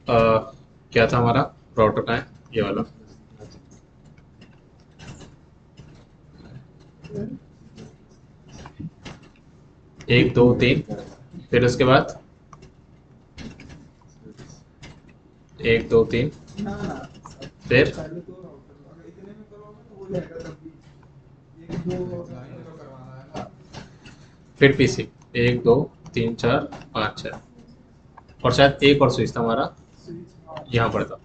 क्या था हमारा राउटर का है ये वाला, एक दो तीन, फिर उसके बाद एक दो तीन, फिर फिर पीसी, एक दो तीन चार पाँच छः, और शायद एक और स्विच था हमारा यहाँ पर था,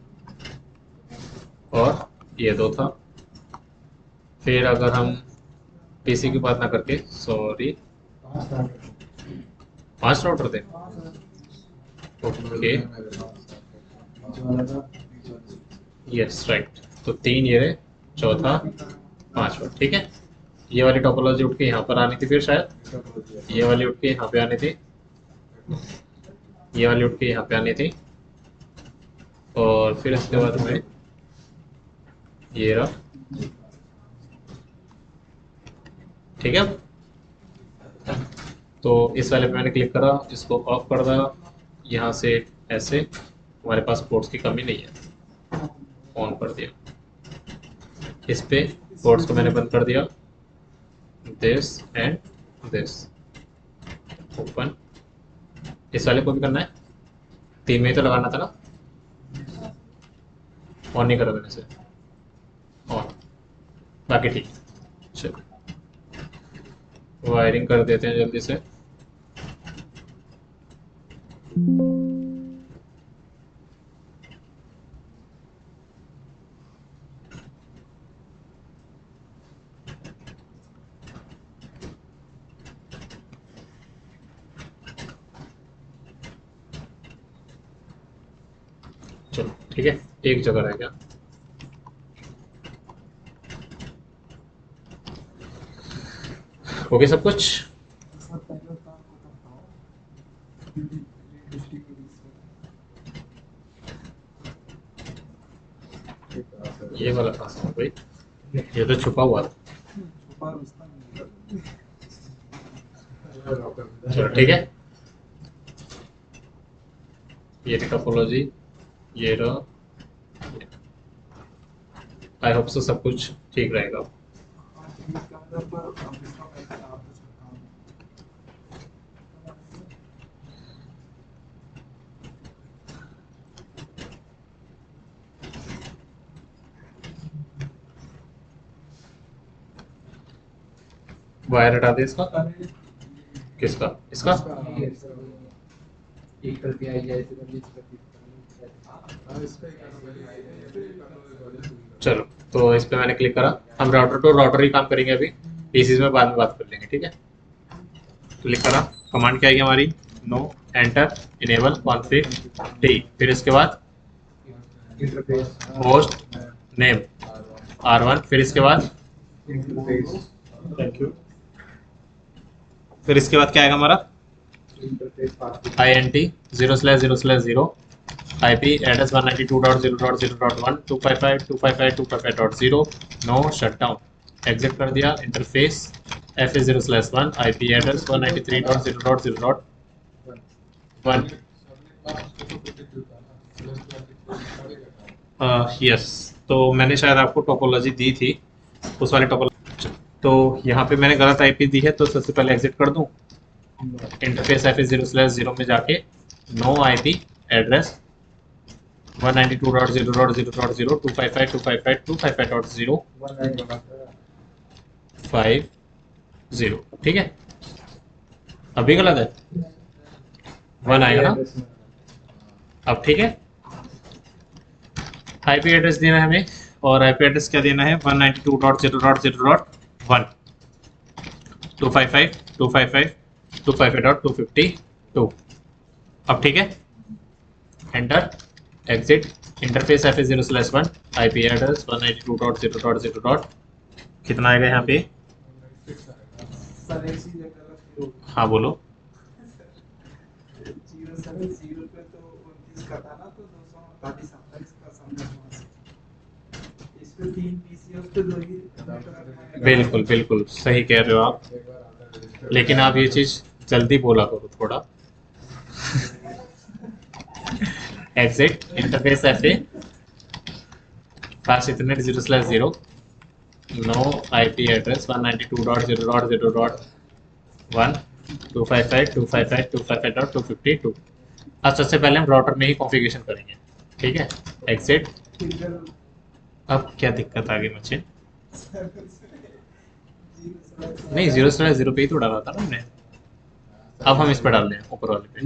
और ये दो था। फिर अगर हम पीसी की बात ना करके, सॉरी, 5 राउटर थे। ओके, यस राइट, तो 3 ये रहे, चौथा 5वां, ठीक है। ये वाली टोपोलॉजी उठ के यहाँ पर आनी थी, फिर शायद ये वाली उठ के यहाँ पे आनी थी, ये वाली उठ के यहाँ पे आनी थी, और फिर इसके बाद में ये रहा, ठीक है। तो इस वाले पे मैंने क्लिक करा, इसको ऑफ कर दिया, यहाँ से ऐसे हमारे पास पोर्ट्स की कमी नहीं है, ऑन कर दिया। इस पे पोर्ट्स को मैंने बंद कर दिया, दिस एंड दिस, ओपन। इस वाले को भी करना है, 3 में ही तो लगाना था ना, ऑन नहीं करा मैंने से, ऑन, बाकी ठीक। चलो वायरिंग कर देते हैं जल्दी से। चलो ठीक है, एक जगह रह गया। हो गया सब कुछ। ये वाला कहाँ से है भाई, ये तो छुपा हुआ था। चलो ठीक है, ये टोपोलॉजी, ये रहा, आई होप सो सब कुछ ठीक रहेगा। वायर हटा दे इसका, किसका, इसका। चलो तो इस पे मैंने क्लिक करा, हम राउटर टू राउटर ही काम करेंगे अभी, पीसीज में बाद में बात कर लेंगे, ठीक है। क्लिक करा, कमांड क्या आएगी हमारी, no, enter, enable config t, फिर इसके बाद होस्ट नेम R1, फिर इसके बाद, थैंक यू, फिर इसके बाद क्या आएगा हमारा, INT 0/0/0, IP address 192.0.0.1 255.255.255.0, no shutdown, exit कर दिया, interface F0/1, IP address 193.0.0.1, yes. तो मैंने शायद आपको टोपोलॉजी दी थी, उस वाले टोपोलॉजी, तो यहाँ पे मैंने गलत IP दी है, तो सबसे पहले एग्जिट कर दूँ, इंटरफेस F0/0 में जाके नो IP एड्रेस 192.0.0.0 255.255.255.050, ठीक है। अभी गलत है, 1 आएगा ना, अब ठीक है। आईपी एड्रेस देना है हमें, और आईपी एड्रेस क्या देना है, 192.0.0.1 255.255.252, अब ठीक है। Enter, exit, interface F0/1, IP address 192.0.0. कितना आएगा यहाँ पे, हाँ बोलो, बिल्कुल बिल्कुल सही कह रहे हो आप, लेकिन आप ये चीज जल्दी बोला करो थोड़ा। Exit interface FA fast ethernet 0/0 no IP address 192.0.0.1 255.255.255.252। अब सबसे पहले हम राउटर में ही कॉन्फ़िगरेशन करेंगे, ठीक है। एग्जिट। अब क्या दिक्कत आ गई मुझे? नहीं, 0/0 पे ही तो डाला था ना हमने। अब हम इस पर डाल दें ऊपर वाले पे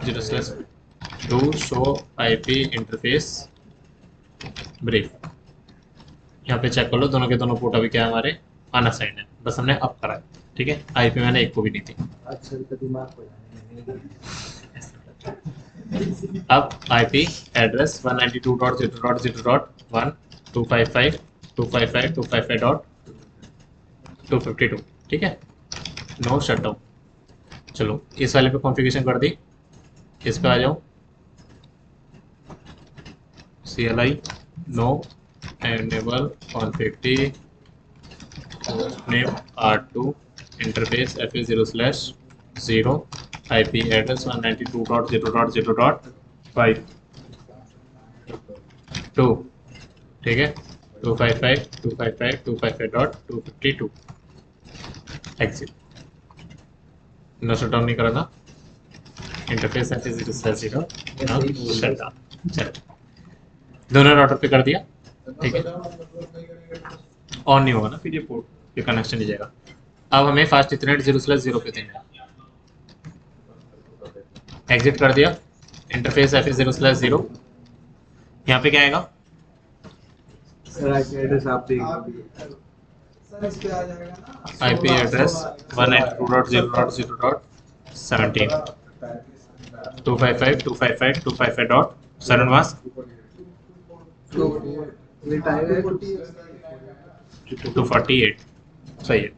0/2 शो IP इंटरफेस ब्रीफ। यहाँ पे चेक कर लो, दोनों के दोनों पोर्ट अभी क्या है हमारे अनअसाइंड है, बस हमने अप करा है, ठीक है। IP मैंने एक को भी नहीं थी। अब IP एड्रेस 192.0.0.1 255.255.255.252, ठीक है। No shutdown. चलो इस वाले पे कॉन्फ़िगरेशन कर दी, इस पे आ जाओ। CLI no enable config name R2 interface FA0/0 IP address 192.0.0.5 2, ठीक है। 255.255.255.252 एग्जिट। नो शटडाउन नहीं करा था, इंटरफेस FA0/0 नो शटडाउन। चलो दोनों राउटर पे कर दिया, ठीक है। ऑन नहीं होगा ना फिर ये पोर्ट, ये कनेक्शन नहीं जाएगा। अब हमें फास्ट इथरनेट 0/0 पे देना है। एग्जिट कर दिया, इंटरफेस FA0/0। यहाँ पे क्या आएगा? IP एड्रेस 192.0.0.17 255.255.255.7 was 248, सही है।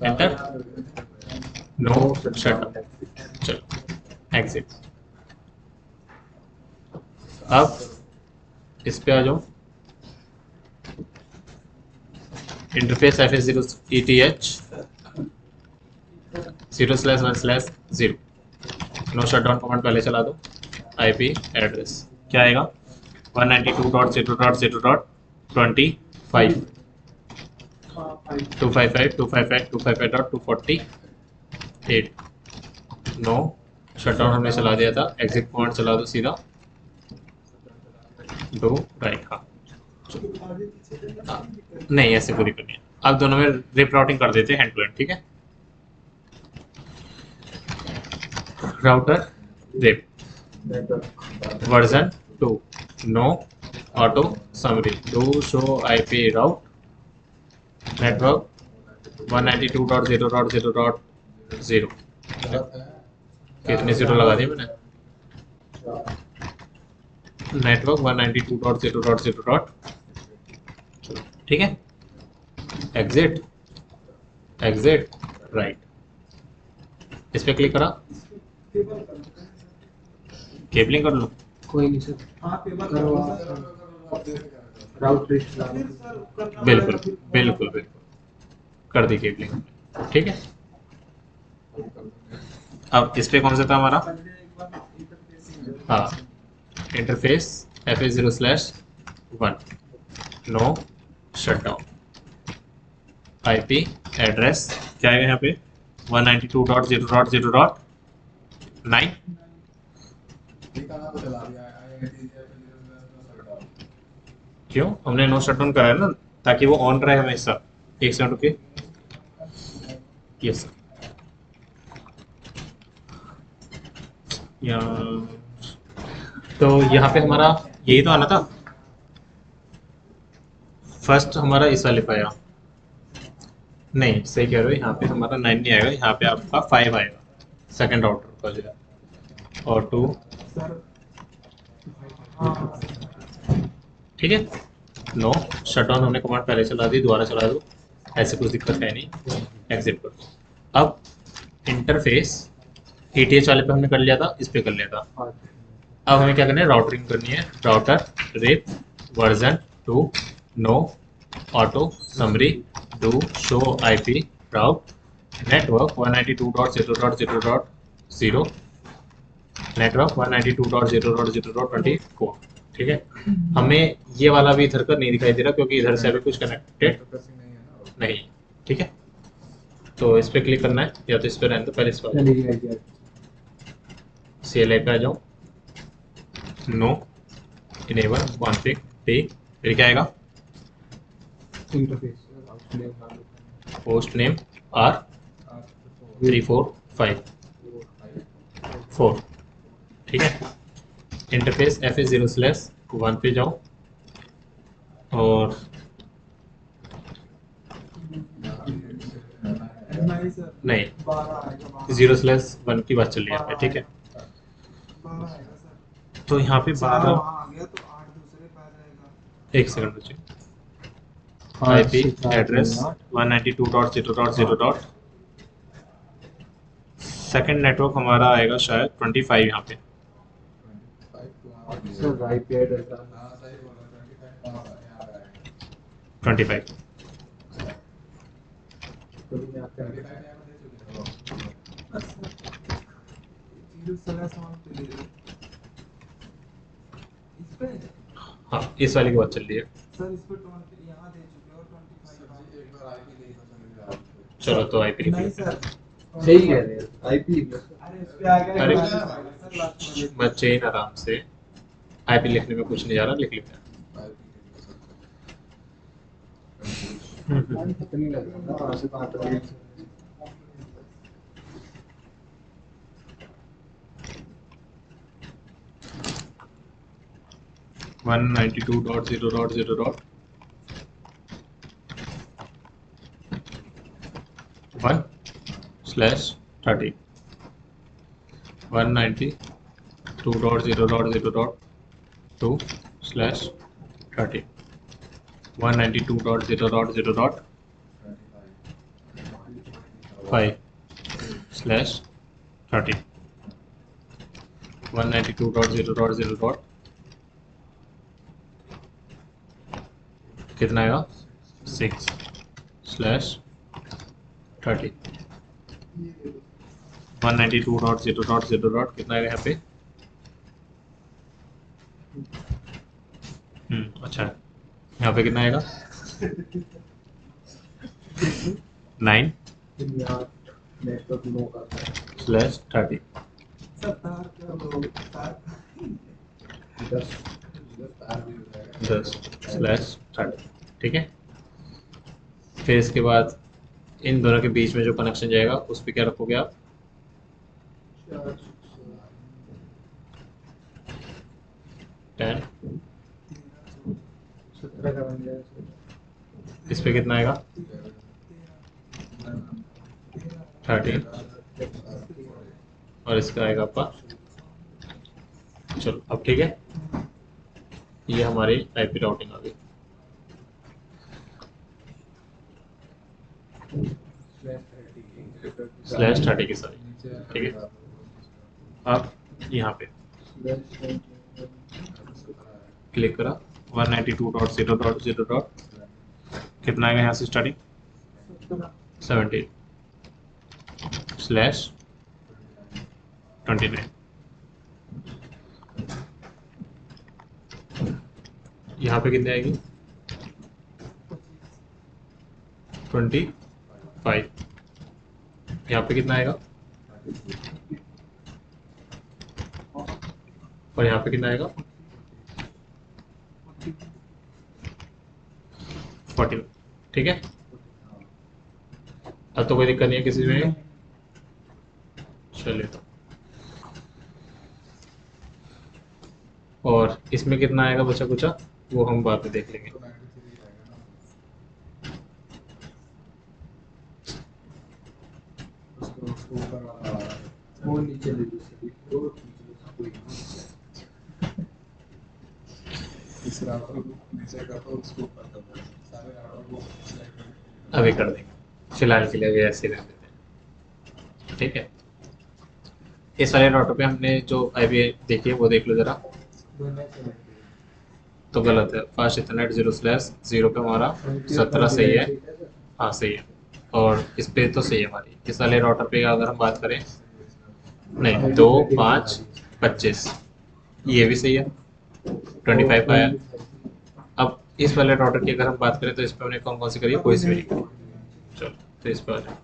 एंटर। No shutdown. चलो एग्जिट। अब इस पे आ जाओ, interface FA0 ETH 0/1/0 no shutdown command पहले चला दो। IP एड्रेस क्या आएगा? 192.0.0.25 255.255.255.248 नो शटडाउन हमने चला दिया था, एग्जिट कमांड चला दो सीधा। दो राइट, हाँ नहीं ऐसे पूरी करनी है। अब दोनों में रिप राउटिंग कर देते हैं हैंड टू हैंड, ठीक है। Router RIP version 2 no auto summary do show IP route network 192.0.0.0 कितने जीरो लगा दिए मैंने? नेटवर्क 192.0.0. ठीक है। एग्जिट एग्जिट राइट, इस पे क्लिक करा, केबलिंग कर लो। कोई नहीं सर, राउट लिस्ट बिल्कुल बिल्कुल बिल्कुल कर दी केबलिंग, ठीक है। अब इस पे कौन सा था हमारा? हाँ, interface FA0/1 no shutdown. IP address क्या है यहाँ पे? 192.0.0.9 क्यों? हमने नो शटडाउन करा है ना, ताकि वो ऑन रहे हमेशा। एक सेकंड रुकिए, यस तो यहाँ पे हमारा यही तो आना था। फर्स्ट हमारा इस वाले पे आया, नहीं सही कह रहे हो, यहाँ पे हमारा 9 नहीं आएगा, यहाँ पे आपका 5 आएगा सेकंड राउटर का जो है, और 2, ठीक है। नो शटडाउन हमने कमांड पहले चला दी, दोबारा चला दो, ऐसे कुछ दिक्कत है नहीं। एग्जिट कर दो। अब इंटरफेस ETH वाले पे हमने कर लिया था, इस पे कर लिया था। अब हमें क्या करना है? राउटरिंग करनी है। Router RIP version 2 no auto summary do show IP route network 192.0.0.0 network 192.0.0.24, ठीक है। हमें ये वाला भी इधर का नहीं दिखाई दे रहा क्योंकि इधर से अभी कुछ कनेक्टेड नहीं, ठीक है। तो इस पर क्लिक करना है या तो इस पर रहने दो, पहले इस पर CLI पे आ जाओ, नो इनेबल कॉन्फ़िग टी, फिर क्या आएगा, होस्ट नेम R3454, ठीक है। इंटरफेस FA0/1 पे जाओ और नहीं 0/1 की बात चल रही है यहाँ पे, ठीक है। तो यहाँ पे 12, एक सेकंड बच्चे, IP एड्रेस 192.0.0. सेकंड नेटवर्क हमारा आएगा शायद 25 यहाँ पे, सर IP एड्रेस 25 हाँ, इस वाली की बात चल रही है। चलो तो IP लिख लेते हैं। सही कह रहे हैं IP अरे बच्चे इन आराम से, IP लिखने में कुछ नहीं जा रहा, लिख लेते हैं। कितनी लग रहा है वहां से कहां तक 192.0.0.1/30 192.0.0.2/30 192.0.0.5/30 192.0.0. कितना आएगा 6/30 192.0.0. कितना आएगा यहाँ पे, अच्छा यहाँ पे कितना आएगा 9/30 10/30, ठीक है। फिर इसके बाद इन दोनों के बीच में जो कनेक्शन जाएगा उस पर क्या रखोगे आप, 10, 17 का बन जाएगा। इस पे कितना आएगा 13 और इसका आएगा आपका, चलो अब ठीक है। ये हमारी IP राउटिंग आ गई। /30 की सारी, ठीक है। अब यहाँ पे क्लिक करा 192.0.0. कितना आएगा यहाँ से स्टार्टिंग 17/29, यहाँ पे कितनी आएगी 25, यहाँ पे कितना आएगा और यहाँ पे कितना आएगा 14, ठीक है। अब तो कोई दिक्कत नहीं है किसी में, चलिए। और इसमें कितना आएगा बचा कुचा वो हम बाद में देख लेंगे। वो नीचे ले लीजिए इस राउटर को नीचे कर दो, उसको ऊपर कर दो, सारे राउटर को सिलेक्ट कर अभी कर देंगे, फिलहाल के लिए अभी ऐसे ही रख देते हैं, ठीक है। इस वाले राउटर पे हमने जो IP देखी है वो देख लो जरा, तो गलत है। फास्ट इथरनेट 0/0 पे हमारा 17 सही है, हाँ सही है। और इस पे तो सही है हमारी। इस वाले राउटर पे अगर हम बात करें, नहीं 2, 5, 25, ये भी सही है, 25 आया। अब इस वाले राउटर की अगर हम बात करें तो इस पर हमने कौन कौन सी करी है, कोई सी भी नहीं करी। चलो तो इस पर आ जाए,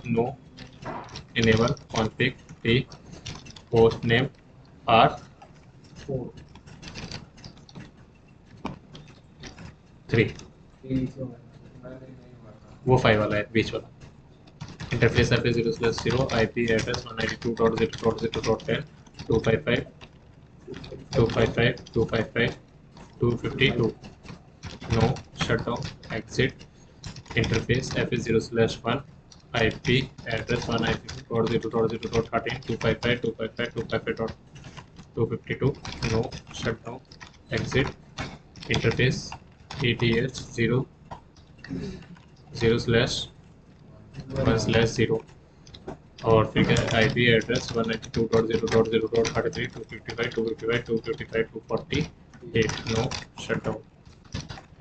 no enable config t host name R 3, वो 5 वाला है बीच वाला। Interface IP 0/0 IP address 192.0.0.10 255 255 255 252 no shutdown exit. Interface IP 0/1 IP address 192.0.0.13 255 255 255.252 no shutdown exit. Interface ETH 0/1/0 और फिर क्या IP address 192.0.0.33 255 255 255 248 no shutdown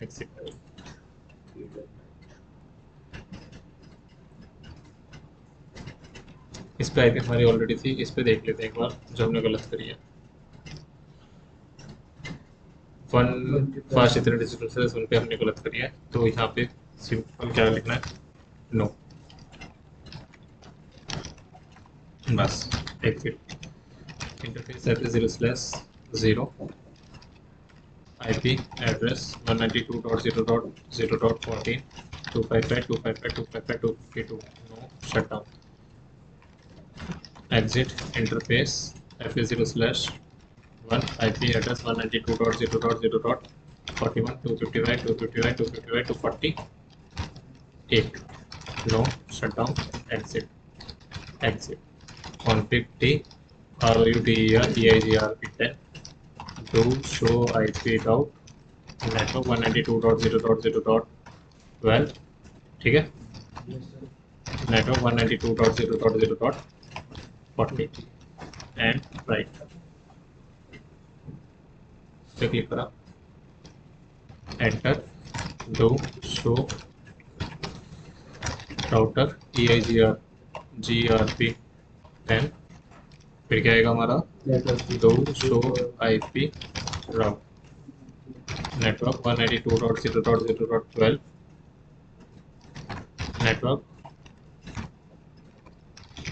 exit. इस पे IP हमारी ऑलरेडी थी, इस पे देख लेते हैं एक बार जो हमने गलत करी है। वन फास्ट इतने डिजिटल से उन पे हमने गलत करी है, तो यहाँ पे सिंपल क्या लिखना है, नो, बस exit. Interface IP 0/0 IP address 192.0.0.14 255 255 255 252 no shutdown exit. Interface IP 0/1 IP address 192.0.0.41 255 255 255 248 no shutdown exit exit. config t router EIGRP10 do show IP route network 192.0.0.12, ठीक है, नेटवर्क 192.0.0.40 एंड राइट पे क्लिक करा, enter, दो show router EIGRP10, फिर क्या आएगा हमारा, दो show IP route network 192.0.0.12 network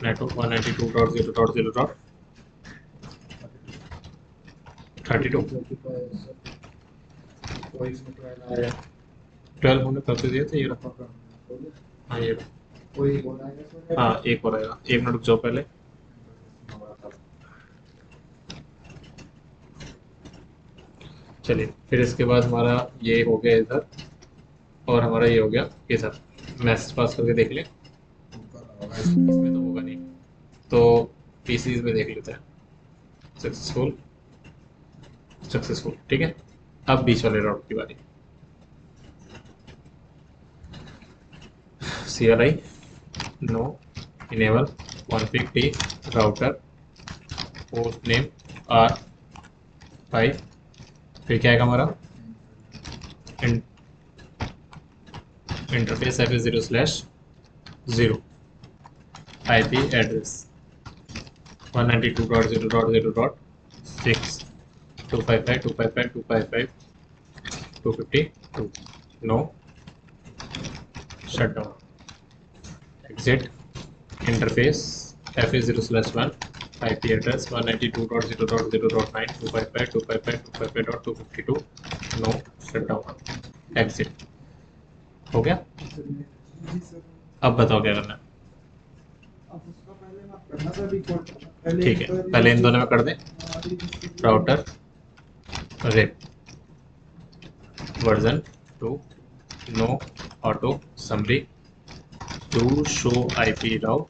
192.0.0.32 12 हमने कब से दिया था, ये रहा, हाँ ये रहा, हाँ एक और आएगा, 1 मिनट रुक जाओ पहले। चलिए फिर इसके बाद हमारा ये हो गया इधर और हमारा ये हो गया इधर, मैसेज पास करके देख लें, इसमें तो होगा नहीं, तो PCs में देख लेते हैं, सक्सेसफुल सक्सेसफुल, ठीक है। अब बीच वाले राउट की बारी, CLI no enable config t router host name R5, फिर क्या आएगा हमारा, interface IP 0/0 IP address 192.0.0.6 255 255 255 252 no shutdown exit. Interface IP 0/1 IP address 192.0.0.9 255 255 255.252 no shutdown exit. हो गया, अब बताओ क्या करना है, ठीक है, पहले इन दोनों में कर दें, router RIP version 2 no auto summary do show IP route,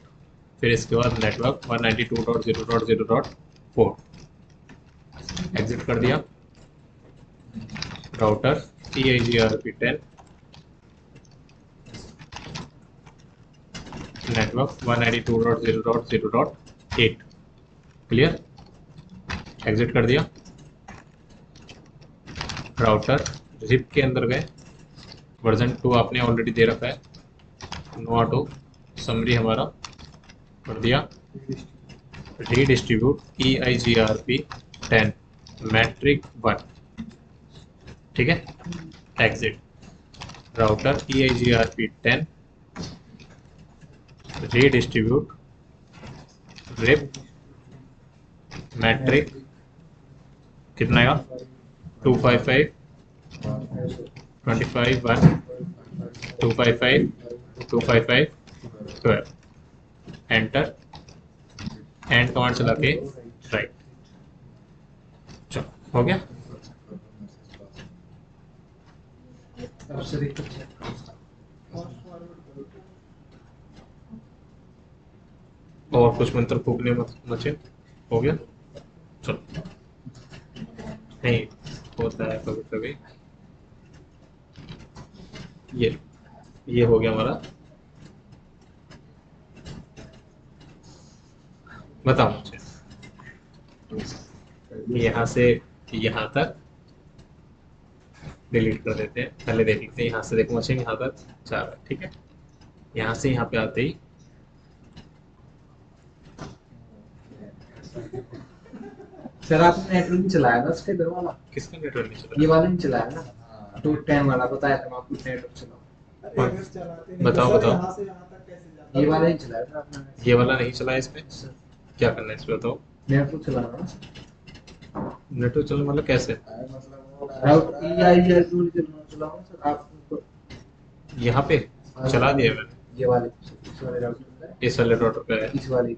फिर इसके बाद नेटवर्क 192.0.0.4 एग्जिट कर दिया, router EIGRP10 network 192.0.0.8 clear, exit कर दिया, राउटर रिप के अंदर गए, वर्जन 2 आपने ऑलरेडी दे रखा है, नो ऑटो समरी हमारा कर दिया। रीडिस्ट्रीब्यूट EIGRP 10 मैट्रिक 1, ठीक है। Exit router EIGRP 10 redistribute RIP metric कितना आएगा 255 25 1 255 255 12 एंटर एंड कमांड चला के राइट। चलो हो गया। और कुछ मंत्र फूकने मचे हो गया। चलो नहीं होता है कभी कभी। ये हो गया हमारा। बताओ मुझे यहाँ से यहाँ तक डिलीट कर देते हैं। पहले देख लेते हैं यहाँ से। देखो मुझे यहाँ तक 4 है, ठीक है। यहाँ से यहाँ पे आते ही सर आपने नेटवर्क नहीं चलाया ना उसके इधर वाला? किसका नेटवर्क नहीं चला? ये वाला नहीं चलाया ना? तो 10 वाला बताया था मैं आपको नेटवर्क चलाओ। बताओ बताओ। ये वाला ही चलाया था आपने? ये वाला नहीं चला इस पे। क्या करना है इस पे बताओ। नेटवर्क चलाना ना। नेटवर्क चलने मतलब कैसे? राउट EIGR टूल चलाओ सर आप। यहाँ पे चला दिया मैंने। ये वाले इस वाले राउटर पे। इस वाले राउटर पे है। इस वाले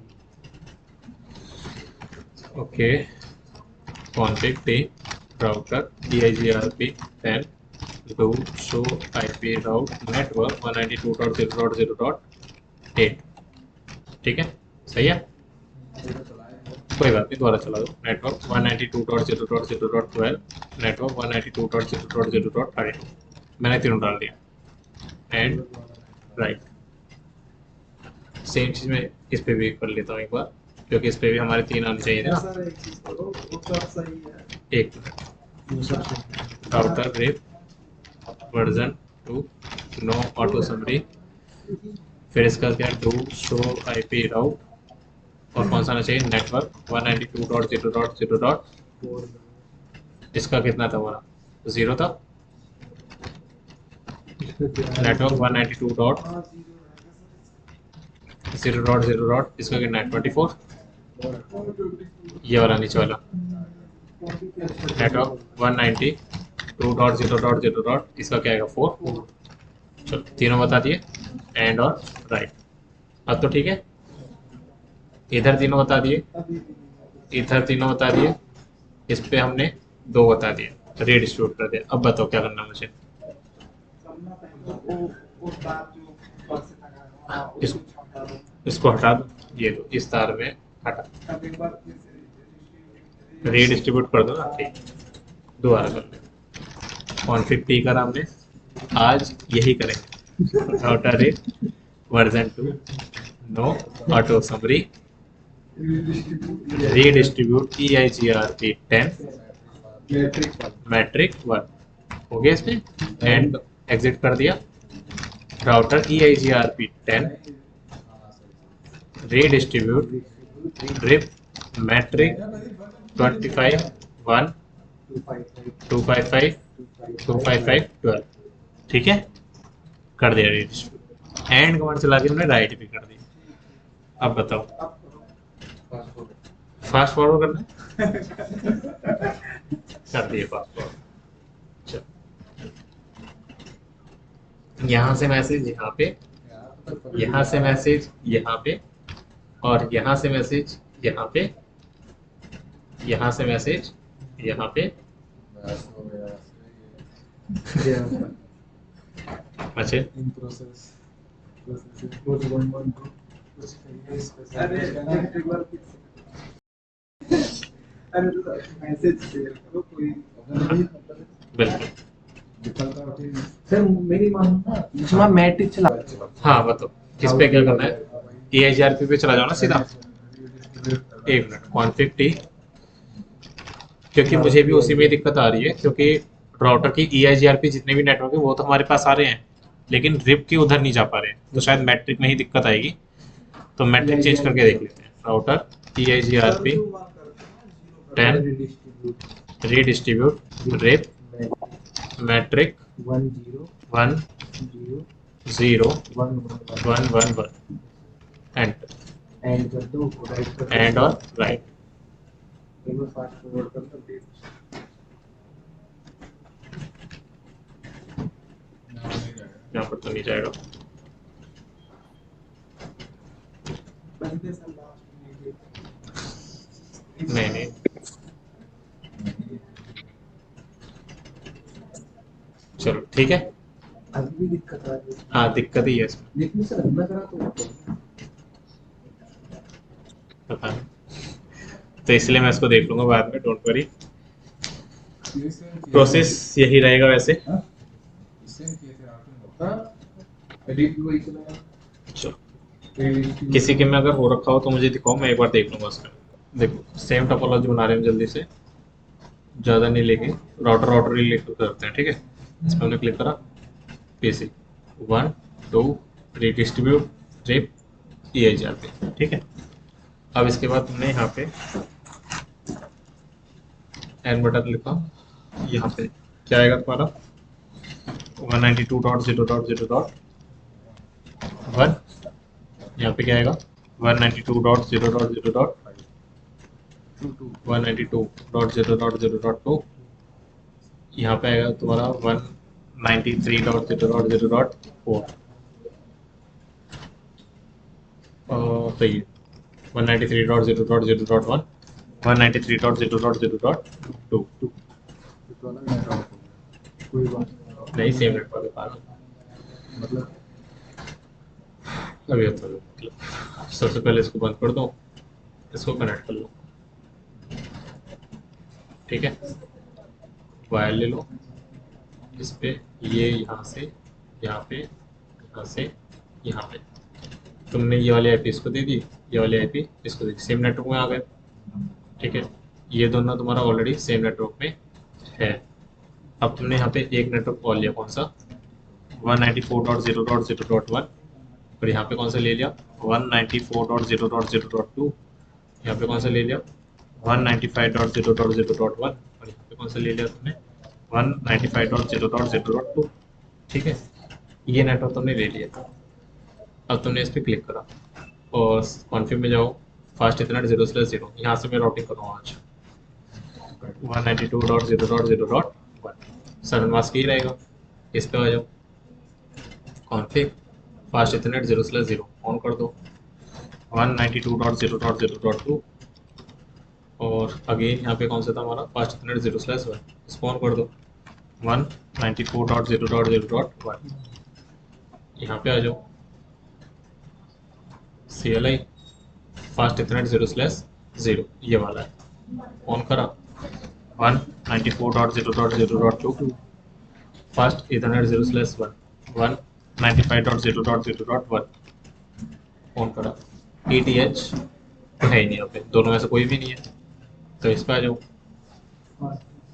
okay config T router EIGRP 10 do show IP route network 192.0.0.8, ठीक है। सही है, कोई बात नहीं, दोबारा चला दो। नेटवर्क 192.0.0.12 नेटवर्क 192.0.0.32 मैंने तीनों डाल दिया एंड राइट। सेम चीज़ मैं इस पे भी कर लेता हूँ एक बार, क्योंकि इस पे भी हमारे 3 आने चाहिए थे ना। एक minute. Router RIP version 2 no auto summary, फिर इसका क्या डू शो IP राउट, और कौन सा आना चाहिए नेटवर्क 192.0.0. इसका कितना था हमारा 0 था। नेटवर्क 192.0.0. इसका कितना है 24। ये वाला नीचे वाला नेटवर्क 192.0.0. इसका क्या आएगा 4। चलो तीनों बता दिए एंड और राइट। अब तो ठीक है, इधर तीनों बता दिए, इधर तीनों बता दिए, इस पे हमने 2 बता दिए, रीडिस्ट्रीब्यूट कर दिया। अब बताओ क्या करना मुझे। इसको हटा दो, ये दो इस तार में हटा, रीडिस्ट्रीब्यूट कर दो ना। ठीक, दोबारा कर ले। कॉन्फ़िग टी करा हमने, आज यही करेंगे। Router RIP version 2 no auto summary redistribute EIGRP 10 metric 1 हो गया इसमें एंड एग्जिट कर दिया। Router EIGRP 10 redistribute RIP metric 25 1 255 255 12, ठीक है, कर दिया रीडिस्ट्रीब्यूट। एंड कमांड चला के हमने राइट भी कर दिया। अब बताओ फास्ट फॉरवर्ड करना है? कर दिए फास्ट फॉरवर्ड। चलो यहाँ से मैसेज यहाँ पे, यहाँ से मैसेज यहाँ पे, और यहाँ से मैसेज यहाँ पे, यहाँ से मैसेज यहाँ पे। अच्छा बिल्कुल सर मेरी मानो मैट्रिक चला। हाँ बताओ किस पे क्या करना है। EIGRP पे चला जाओ ना सीधा। एक मिनट, कॉन्फ़िग टी, क्योंकि मुझे भी उसी में दिक्कत आ रही है, क्योंकि राउटर की EIGRP जितने भी नेटवर्क है वो तो हमारे पास आ रहे हैं, लेकिन रिप के उधर नहीं जा पा रहे हैं, तो शायद मैट्रिक में ही दिक्कत आएगी। तो मैट्रिक चेंज करके देख लेते हैं। Router EIGRP 10 redistribute rip metric 1 1 0 0 1 1 1 1 enter end कर दो, राइट कर दो, एंड और राइट। एक बार फास्ट फॉरवर्ड कर दो डेट। यहाँ पर तो नहीं जाएगा। पहले से लास्ट नहीं नहीं चलो ठीक है। अभी भी दिक्कत आ रही है, हाँ दिक्कत ही है इसमें, लेकिन सर अंदर करा तो पता नहीं, तो इसलिए मैं इसको देख लूंगा बाद में, डोंट वरी। प्रोसेस यही रहेगा वैसे। एडिट वही चलाया। चलो किसी के में अगर हो रखा हो तो मुझे दिखाओ, मैं एक बार देख लूंगा उसका। देखो सेम टोपोलॉजी बना रहे हैं जल्दी से, ज़्यादा नहीं लेंगे, राउटर ही लेकर करते हैं। ठीक है, इस पर हमने क्लिक करा, PC 1 2 रीडिस्ट्रीब्यूट रेप EIGRP। ठीक है, अब इसके बाद तुमने यहाँ पे एन बटन लिखा, यहाँ पे क्या आएगा तुम्हारा 192.0.0.1, यहाँ पे क्या आएगा 192.0.0.192.0.0.2, यहाँ पे आएगा तुम्हारा 193.0.0.4, तो ये 193.0.0.1 193.0.0.2 कोई बात नहीं, सेम नेटवर्क है पागल। मतलब अभी मतलब सबसे पहले इसको बंद कर दो, इसको कनेक्ट कर लो। ठीक है, वायर ले लो, इस पे ये यहाँ से यहाँ पे, यहाँ से यहाँ पे, तुमने ये वाली IP इसको दे दी, ये वाली IP इसको दे दी, सेम नेटवर्क में आ गए। ठीक है, ये दोनों तुम्हारा ऑलरेडी सेम नेटवर्क में है। अब तुमने यहाँ पे एक नेटवर्क कॉल लिया, कौन सा 194.0.0.1, और यहाँ पे कौन सा ले लिया 194.0.0.2, यहाँ पे कौन सा ले लिया 195.0.0.1, और यहाँ पे कौन सा ले लिया तुमने 195.0.0.2। ठीक है, ये नेटवर्क तुमने ले लिया। अब तुमने इस पर क्लिक करा और कॉन्फ़िग में जाओ, फास्ट इथरनेट 0/0, यहाँ से मैं राउटिंग करूँगा आज 192.0.0.1, सडन मास्क ही रहेगा। इस पे आ जाओ, कॉन्फ़िग फास्ट इथरनेट 0/0 ऑन कर दो 192.0.0.2, और अगेन यहाँ पे कौन सा था हमारा फास्ट इथरनेट 0/1, इसको ऑन कर दो 194.0.0.1, यहाँ पे आ जाओ CLI फास्ट इथरनेट 0/0, ये वाला है, ऑन करा 194.0.0.2 फास्ट इथरनेट 0/1 195.0.0.1 ऑन करा। ETH तो है ही नहीं, यहाँ पे दोनों में से कोई भी नहीं है, तो इस पर आ जाओ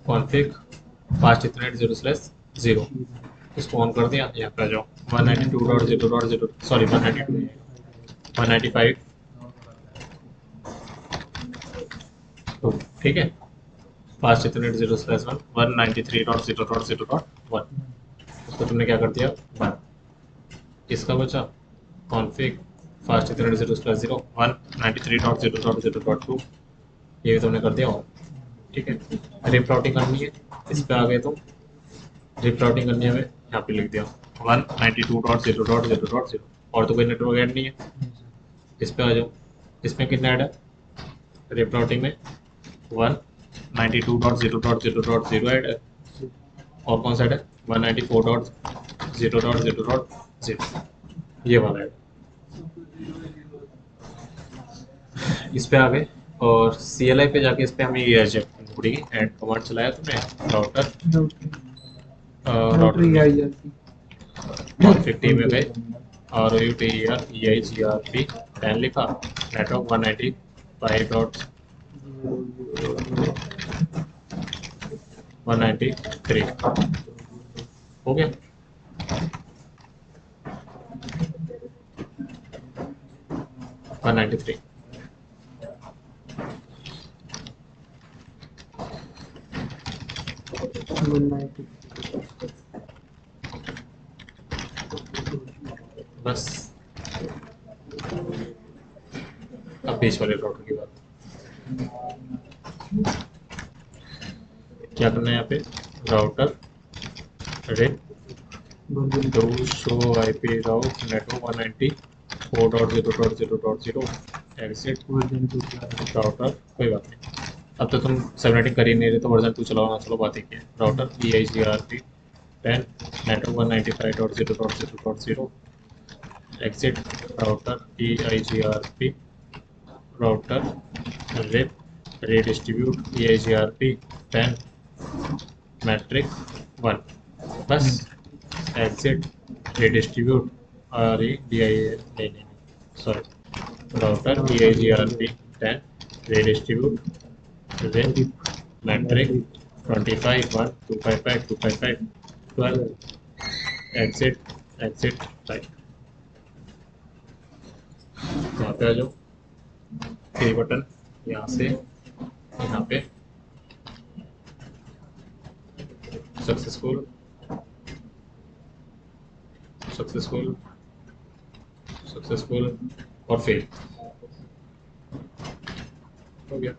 कॉन्फ़िग फास्ट इथरनेट 0/0, इसको ऑन कर दिया, यहाँ पे आ जाओ 192.0.0, सॉरी 192 195, तो ठीक है, फास्ट इथरनेट 0/1 193.0.0.1, उसको तुमने क्या कर दिया 1, इसका बचा कॉन्फ़िग फास्ट इथरनेट 0/0 193.0.0.2, ये भी तुमने कर दिया ऑन। ठीक है, रिप राउटिंग करनी है, इस पे आ गए तो रिप राउटिंग करनी है, हमें यहाँ पे लिख दिया 192.0.0.0, और तो कोई नेटवर्क ऐड नहीं है। इस पे आ जाओ, इसमें कितना ऐड है रिप राउटिंग में 192.0.0.0 ऐड है, और कौन सा ऐड है 194.0.0.0, ये वाला ऐड। इस पे आ गए और CLI पे जाके इस पे हमें ये चेक करनी पड़ेगी। एंड कमांड चलाया तुमने राउटर कॉन्फ़िग टी में गए, ROUTER EIGRP 10 लिखा, नेटवर्क 195.193 हो गया। 193 बस। अब बीच वाले राउटर की बात, क्या करना है यहाँ पे, router rate to show IP route network 194.0.0.0 exit router. कोई बात नहीं, अब तो तुम सबनेटिंग कर ही नहीं रहे तो वर्जन 2 चलाओ ना, चलो बात ही क्या है। Router EIGRP 10 network 195.0.0.0 exit router EIGRP router rip redistribute EIGRP 10 metric 1 बस। एग्जिट redistribute नहीं sorry, router EIGRP 10 redistribute rip metric 25 1 255 255 12 exit right. यहाँ पे आ जाओ, थ्री बटन यहाँ से यहाँ पे सक्सेसफुल और फेल हो गया।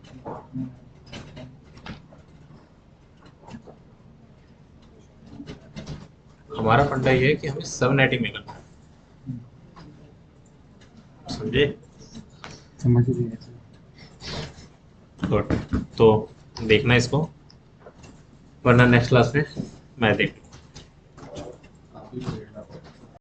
हमारा फंडा ये है कि हमें सब नेटिंग में करना है, समझे? समझ लीजिए। गुड, तो देखना इसको, वरना नेक्स्ट क्लास में मैं देख आप भी